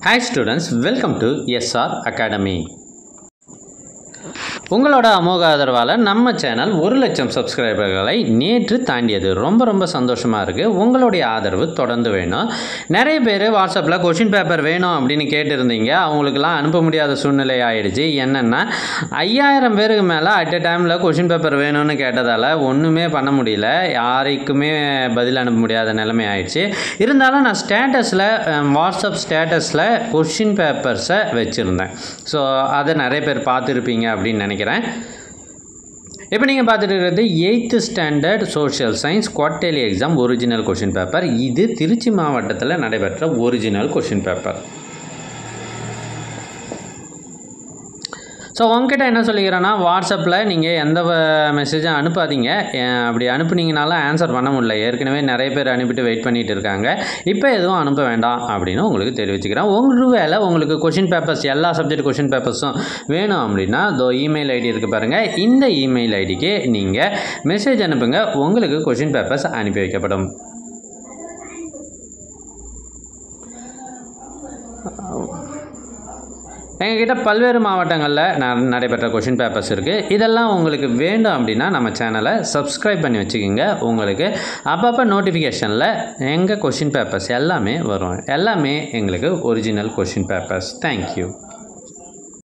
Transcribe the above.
Hi students, welcome to SR Academy. உங்களோட அமோக ஆதரவால் நம்ம சேனல் 1,00,000 சப்ஸ்கிரைபர்களை நேற்று தாண்டியது. ரொம்ப சந்தோஷமாக இருக்குது. உங்களுடைய ஆதரவு தொடர்ந்து வேணும். நிறைய பேர் வாட்ஸ்அப்பில் கொஷின் பேப்பர் வேணும் அப்படின்னு கேட்டிருந்தீங்க. அவங்களுக்கெல்லாம் அனுப்ப முடியாத சூழ்நிலை ஆகிடுச்சு. என்னென்னா 5000 பேருக்கு மேலே அட் எ டைமில் கொஷின் பேப்பர் வேணும்னு கேட்டதால் ஒன்றுமே பண்ண முடியல. யாருக்குமே பதில் அனுப்ப முடியாத நிலைமை ஆயிடுச்சு. இருந்தாலும் நான் ஸ்டேட்டஸில் வாட்ஸ்அப் ஸ்டேட்டஸில் கொஷின் பேப்பர்ஸை வச்சுருந்தேன். ஸோ அதை நிறைய பேர் பார்த்துருப்பீங்க அப்படின்னு நினைக்கிறேன். இப்போ நீங்கள் பார்த்துட்டு இருக்கிறது 8th standard social science quarterly exam original question paper. இது திருச்சி மாவட்டத்தில் நடைபெற்ற ஒரிஜினல் கொஷின் பேப்பர். ஸோ உங்ககிட்ட என்ன சொல்லிக்கிறேன்னா, வாட்ஸ்அப்பில் நீங்கள் எந்த மெசேஜும் அனுப்பாதீங்க. அப்படி அனுப்புனீங்கனாலும் ஆன்சர் பண்ண முடியல. ஏற்கனவே நிறைய பேர் அனுப்பிட்டு வெயிட் பண்ணிகிட்டு இருக்காங்க. இப்போ எதுவும் அனுப்ப வேண்டாம் அப்படின்னு உங்களுக்கு தெரிவிச்சுக்கிறேன். ஒருவேளை உங்களுக்கு கொஷின் பேப்பர்ஸ் எல்லா சப்ஜெக்ட் கொஷின் பேப்பர்ஸும் வேணும் அப்படின்னா இமெயில் ஐடி இருக்குது பாருங்கள். இந்த இமெயில் ஐடிக்கு நீங்கள் மெசேஜ் அனுப்புங்க. உங்களுக்கு கொஷின் பேப்பர்ஸ் அனுப்பி வைக்கப்படும். எங்ககிட்ட பல்வேறு மாவட்டங்களில் நடைபெற்ற கொஷின் பேப்பர்ஸ் இருக்குது. இதெல்லாம் உங்களுக்கு வேண்டும் அப்படின்னா நம்ம சேனலை சப்ஸ்கிரைப் பண்ணி வச்சுக்கோங்க. உங்களுக்கு அப்பப்போ நோட்டிஃபிகேஷனில் எங்கள் கொஷின் பேப்பர்ஸ் எல்லாமே வரும். எல்லாமே எங்களுக்கு ஒரிஜினல் கொஷின் பேப்பர்ஸ். தேங்க்யூ.